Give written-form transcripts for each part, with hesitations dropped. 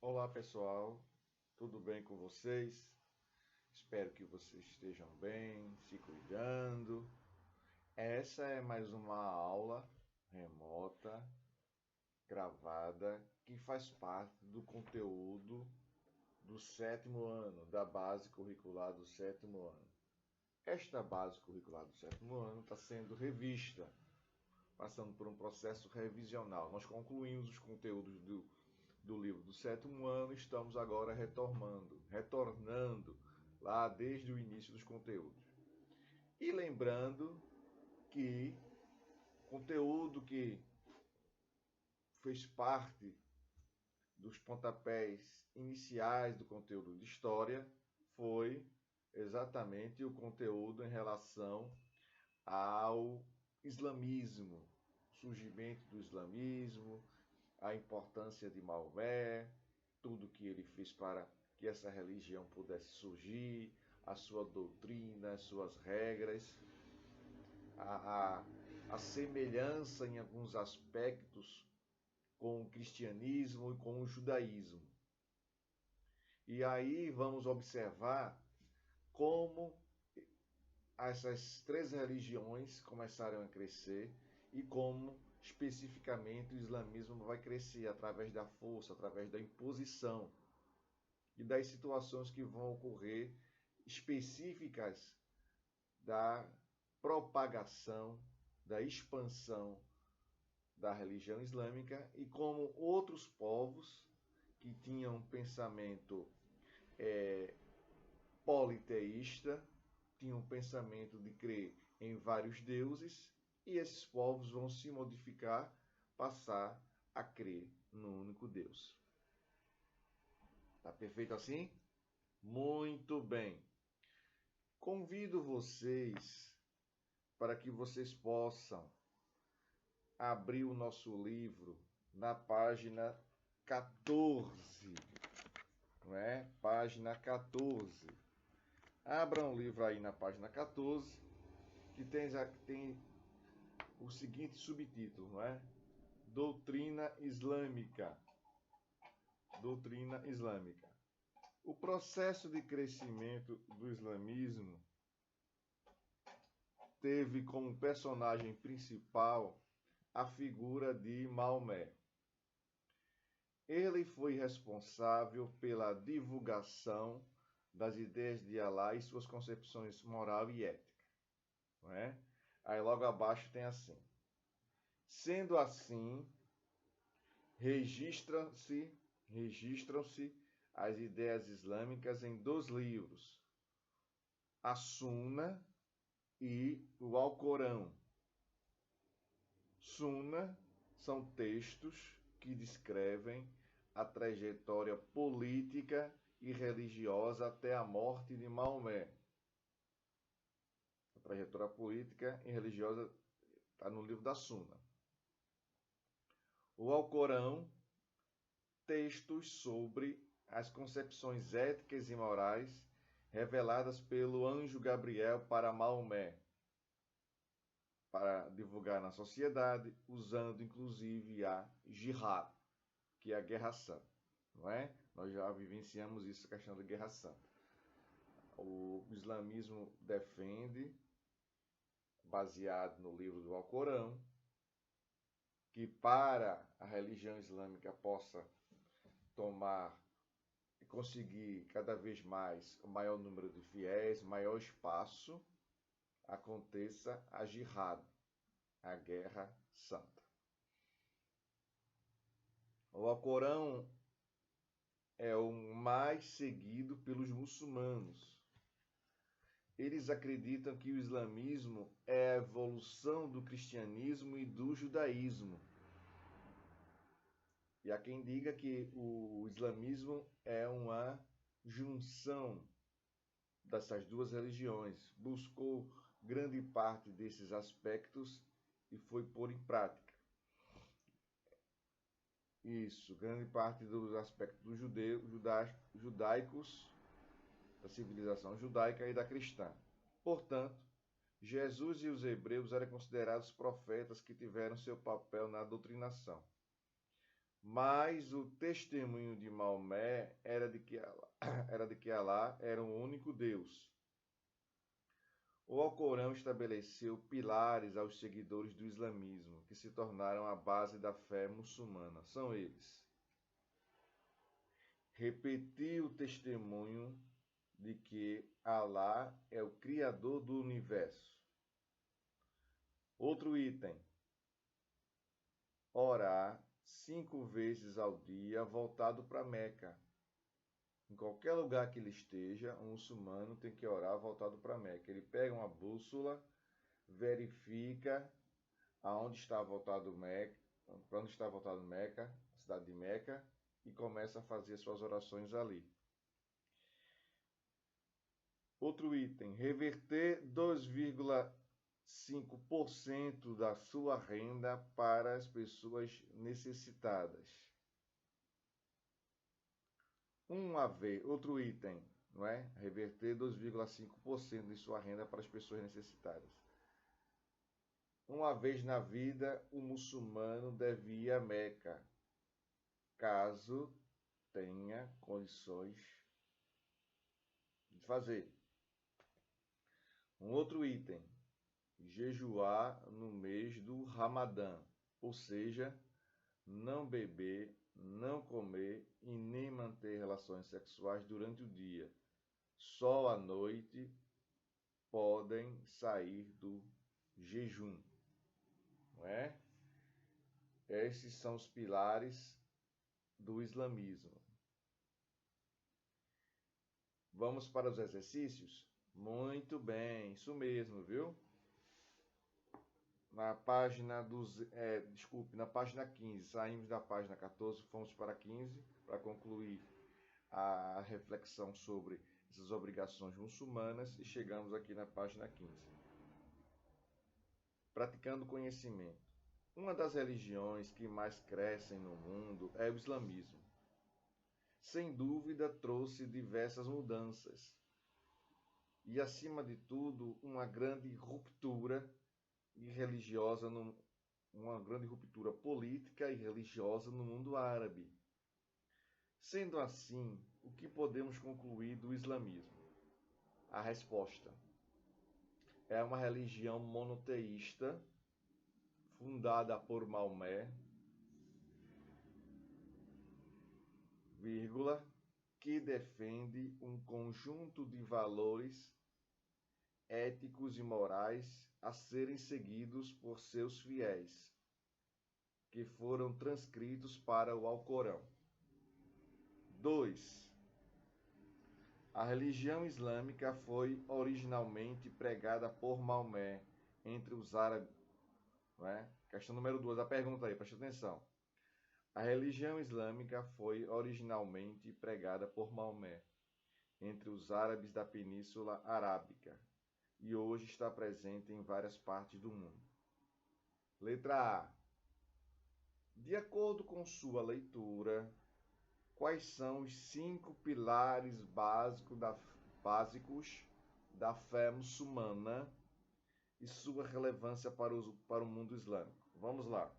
Olá pessoal, tudo bem com vocês? Espero que vocês estejam bem, se cuidando. Essa é mais uma aula remota, gravada, que faz parte do conteúdo do sétimo ano, da base curricular do sétimo ano. Esta base curricular do sétimo ano está sendo revista, passando por um processo revisional. Nós concluímos os conteúdos do livro do sétimo ano, estamos agora retornando lá desde o início dos conteúdos. E lembrando que conteúdo que fez parte dos pontapés iniciais do conteúdo de história foi exatamente o conteúdo em relação ao islamismo, surgimento do islamismo, a importância de Maomé, tudo que ele fez para que essa religião pudesse surgir, a sua doutrina, as suas regras, a, a, a semelhança em alguns aspectos com o cristianismo e com o judaísmo. E aí vamos observar como essas três religiões começaram a crescer e como especificamente o islamismo vai crescer através da força, através da imposição e das situações que vão ocorrer específicas da propagação, da expansão da religião islâmica e como outros povos que tinham um pensamento politeísta, tinham um pensamento de crer em vários deuses, e esses povos vão se modificar, passar a crer no único Deus. Tá perfeito assim? Muito bem. Convido vocês para que vocês possam abrir o nosso livro na página 14, não é? Página 14. Abram o livro aí na página 14, que tem o seguinte subtítulo, não é? Doutrina Islâmica. Doutrina Islâmica. O processo de crescimento do islamismo teve como personagem principal a figura de Maomé. Ele foi responsável pela divulgação das ideias de Alá e suas concepções moral e ética. Não é? Aí logo abaixo tem assim. Sendo assim, registram-se as ideias islâmicas em dois livros, a Sunna e o Alcorão. Sunna são textos que descrevem a trajetória política e religiosa até a morte de Maomé. A trajetória política e religiosa está no livro da Sunna. O Alcorão, textos sobre as concepções éticas e morais reveladas pelo anjo Gabriel para Maomé, para divulgar na sociedade, usando inclusive a jihad, que é a guerra santa. Não é? Nós já vivenciamos isso, a questão da guerra santa. O islamismo defende, baseado no livro do Alcorão, que para a religião islâmica possa tomar e conseguir cada vez mais o maior número de fiéis, maior espaço, aconteça a jihad, a guerra santa. O Alcorão é o mais seguido pelos muçulmanos. Eles acreditam que o islamismo é a evolução do cristianismo e do judaísmo. E há quem diga que o islamismo é uma junção dessas duas religiões. Buscou grande parte desses aspectos e foi pôr em prática. Isso, grande parte dos aspectos dos judaicos, da civilização judaica e da cristã. Portanto, Jesus e os hebreus eram considerados profetas que tiveram seu papel na doutrinação. Mas o testemunho de Maomé era de que Alá era o único Deus. O Alcorão estabeleceu pilares aos seguidores do islamismo, que se tornaram a base da fé muçulmana. São eles: repetir o testemunho de que Alá é o Criador do universo. Outro item: orar 5 vezes ao dia voltado para Meca. Em qualquer lugar que ele esteja, um muçulmano tem que orar voltado para Meca. Ele pega uma bússola, verifica aonde está voltado Meca, para onde está voltado Meca, a cidade de Meca, e começa a fazer suas orações ali. Outro item: reverter 2,5% da sua renda para as pessoas necessitadas. Outro item, não é? Reverter 2,5% de sua renda para as pessoas necessitadas. Uma vez na vida, o muçulmano deve ir a Meca, caso tenha condições de fazer. Um outro item: jejuar no mês do Ramadã, ou seja, não beber, não comer e nem manter relações sexuais durante o dia. Só à noite podem sair do jejum, não é? Esses são os pilares do islamismo. Vamos para os exercícios? Muito bem, isso mesmo, viu? Na página na página 15, saímos da página 14, fomos para 15 para concluir a reflexão sobre essas obrigações muçulmanas e chegamos aqui na página 15. Praticando conhecimento. Uma das religiões que mais crescem no mundo é o islamismo. Sem dúvida, trouxe diversas mudanças e, acima de tudo, uma grande ruptura política e religiosa no mundo árabe. Sendo assim, o que podemos concluir do islamismo? A resposta: é uma religião monoteísta, fundada por Maomé, que defende um conjunto de valores éticos e morais a serem seguidos por seus fiéis, que foram transcritos para o Alcorão. 2. A religião islâmica foi originalmente pregada por Maomé entre os árabes. Não é? Questão número 2, a pergunta aí, presta atenção. A religião islâmica foi originalmente pregada por Maomé entre os árabes da Península Arábica e hoje está presente em várias partes do mundo. Letra A. De acordo com sua leitura, quais são os 5 pilares básicos da fé muçulmana e sua relevância para o mundo islâmico? Vamos lá.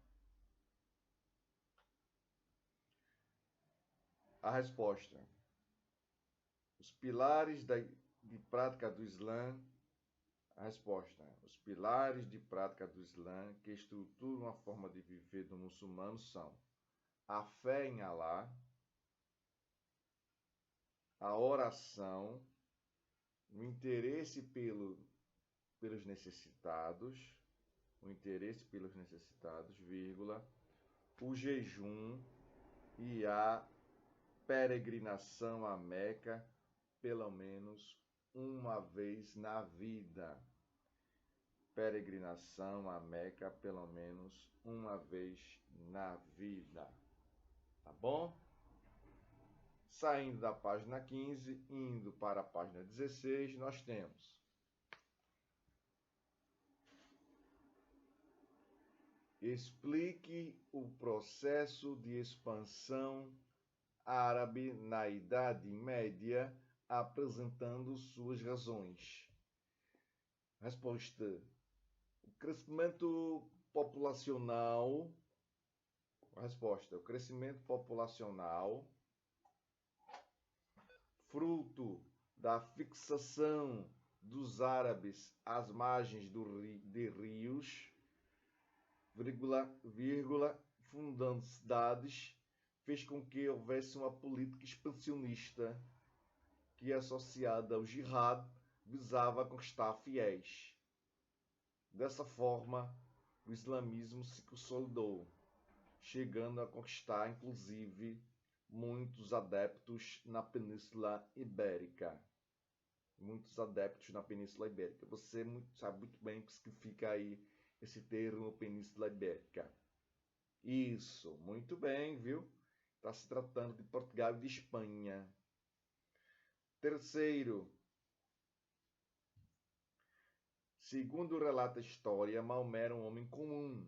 A resposta: os pilares de prática do Islã. A resposta: os pilares de prática do Islã que estruturam a forma de viver do muçulmano são a fé em Alá, a oração, o interesse pelos necessitados, o jejum e a peregrinação a Meca pelo menos uma vez na vida. Peregrinação a Meca pelo menos uma vez na vida. Tá bom? Saindo da página 15, indo para a página 16, nós temos explique o processo de expansão árabe na Idade Média, apresentando suas razões. Resposta: o crescimento populacional, A resposta: o crescimento populacional, fruto da fixação dos árabes às margens de rios, fundando cidades, fez com que houvesse uma política expansionista que, associada ao jihad, visava conquistar fiéis. Dessa forma, o islamismo se consolidou, chegando a conquistar, inclusive, muitos adeptos na Península Ibérica. Você sabe muito bem o que significa aí esse termo Península Ibérica. Isso, muito bem, viu? Está se tratando de Portugal e de Espanha. Terceiro, segundo relata a história, Maomé era um homem comum,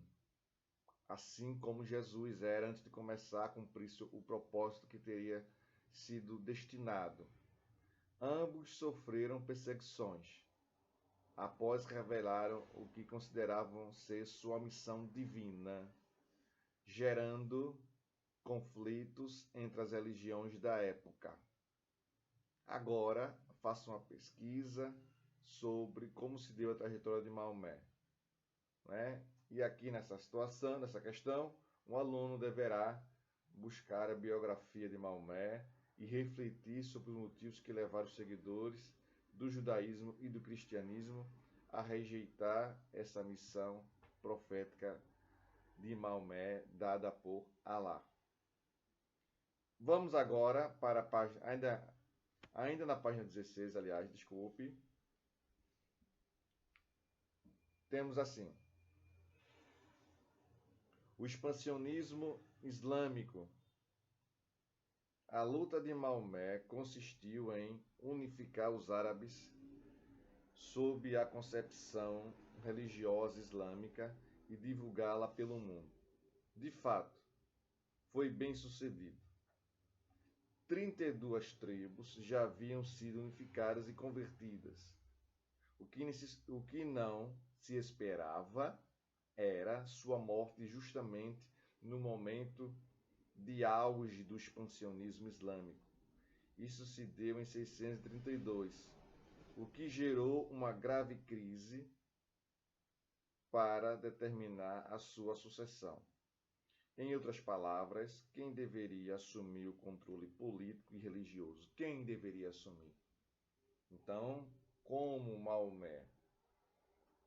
assim como Jesus era antes de começar a cumprir o propósito que teria sido destinado. Ambos sofreram perseguições após revelaram o que consideravam ser sua missão divina, gerando conflitos entre as religiões da época. Agora, faça uma pesquisa sobre como se deu a trajetória de Maomé, né? E aqui nessa situação, nessa questão, um aluno deverá buscar a biografia de Maomé e refletir sobre os motivos que levaram os seguidores do judaísmo e do cristianismo a rejeitar essa missão profética de Maomé dada por Alá. Vamos agora para a página, ainda na página 16, aliás, desculpe. Temos assim: o expansionismo islâmico. A luta de Maomé consistiu em unificar os árabes sob a concepção religiosa islâmica e divulgá-la pelo mundo. De fato, foi bem sucedido. 32 tribos já haviam sido unificadas e convertidas. O que não se esperava era sua morte justamente no momento de auge do expansionismo islâmico. Isso se deu em 632, o que gerou uma grave crise para determinar a sua sucessão. Em outras palavras, quem deveria assumir o controle político e religioso? Quem deveria assumir? Então, como Maomé,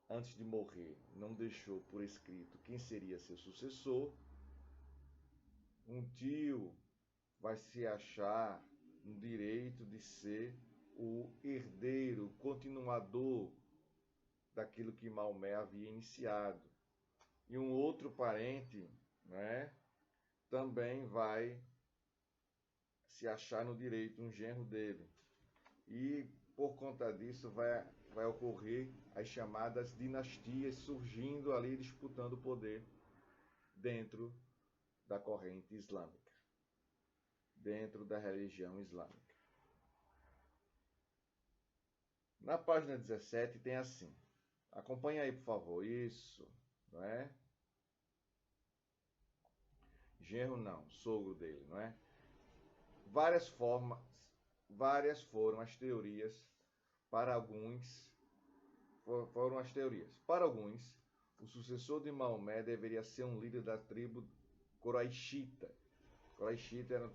antes de morrer, não deixou por escrito quem seria seu sucessor, um tio vai se achar no direito de ser o herdeiro, continuador daquilo que Maomé havia iniciado. E um outro parente, né, também vai se achar no direito, um genro dele. E por conta disso vai ocorrer as chamadas dinastias surgindo ali, disputando o poder dentro da corrente islâmica, dentro da religião islâmica. Na página 17 tem assim, acompanha aí por favor, isso, não é? Genro não, sogro dele, não é? Várias foram as teorias, para alguns, o sucessor de Maomé deveria ser um líder da tribo Quraishita. Quraishita eram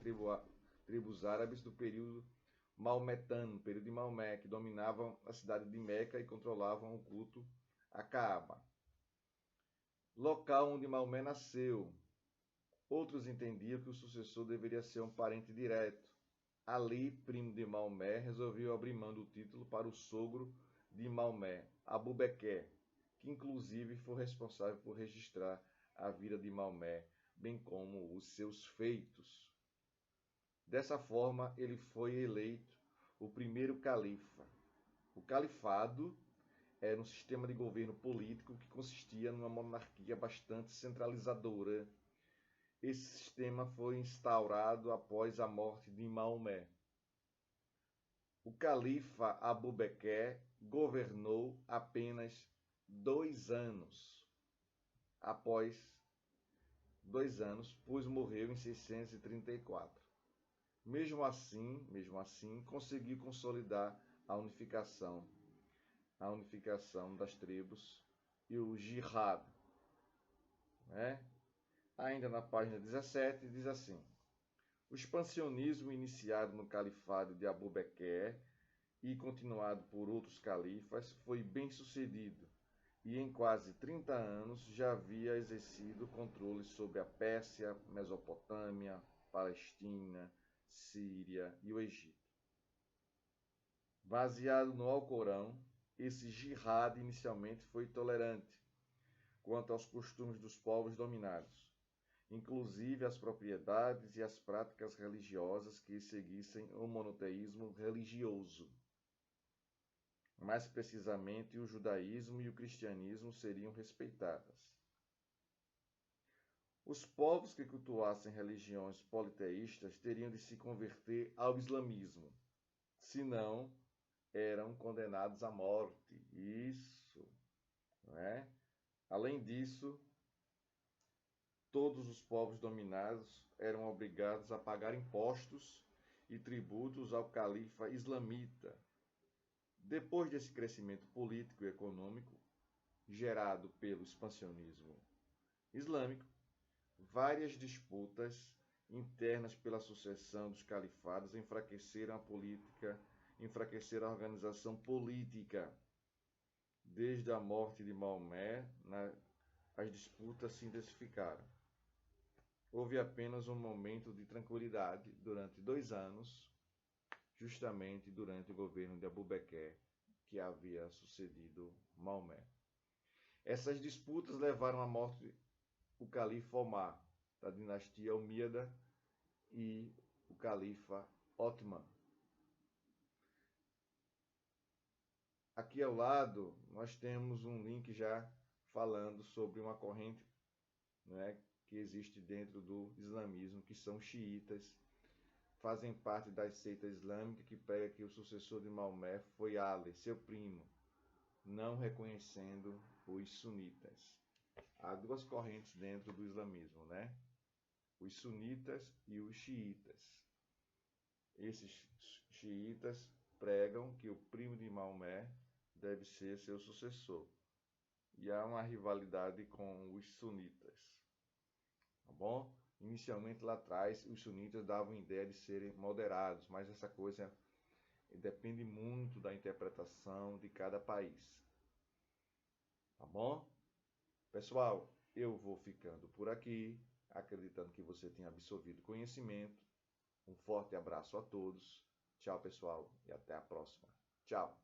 tribos árabes do período maometano, período de Maomé, que dominavam a cidade de Meca e controlavam o culto a Kaaba, local onde Maomé nasceu. Outros entendiam que o sucessor deveria ser um parente direto. Ali, primo de Maomé, resolveu abrir mão do título para o sogro de Maomé, Abu Bekr, que inclusive foi responsável por registrar a vida de Maomé, bem como os seus feitos. Dessa forma, ele foi eleito o primeiro califa. O califado era um sistema de governo político que consistia numa monarquia bastante centralizadora. Esse sistema foi instaurado após a morte de Maomé. O califa Abu Bekr governou apenas 2 anos após 2 anos, pois morreu em 634. Mesmo assim, conseguiu consolidar a unificação das tribos e o jihad, né? Ainda na página 17 diz assim: o expansionismo iniciado no califado de Abu Bakr e continuado por outros califas foi bem sucedido, e em quase 30 anos já havia exercido controle sobre a Pérsia, Mesopotâmia, Palestina, Síria e o Egito. Baseado no Alcorão, esse jihad inicialmente foi tolerante quanto aos costumes dos povos dominados, inclusive as propriedades e as práticas religiosas que seguissem o monoteísmo religioso. Mais precisamente, o judaísmo e o cristianismo seriam respeitadas. Os povos que cultuassem religiões politeístas teriam de se converter ao islamismo, senão eram condenados à morte. Isso, não é? Além disso, todos os povos dominados eram obrigados a pagar impostos e tributos ao califa islamita. Depois desse crescimento político e econômico, gerado pelo expansionismo islâmico, várias disputas internas pela sucessão dos califados enfraqueceram a organização política. Desde a morte de Maomé, as disputas se intensificaram. Houve apenas um momento de tranquilidade durante 2 anos, justamente durante o governo de Abu Bakr, que havia sucedido Maomé. Essas disputas levaram à morte do califa Omar, da dinastia Omíada, e o califa Othman. Aqui ao lado, nós temos um link já falando sobre uma corrente, né, que existe dentro do islamismo, que são xiitas, fazem parte da seita islâmica que prega que o sucessor de Maomé foi Ali, seu primo, não reconhecendo os sunitas. Há 2 correntes dentro do islamismo, né? Os sunitas e os xiitas. Esses xiitas pregam que o primo de Maomé deve ser seu sucessor. E há uma rivalidade com os sunitas. Tá bom? Inicialmente lá atrás, os sunitas davam ideia de serem moderados, mas essa coisa depende muito da interpretação de cada país. Tá bom? Pessoal, eu vou ficando por aqui, acreditando que você tenha absorvido conhecimento. Um forte abraço a todos. Tchau, pessoal, e até a próxima. Tchau.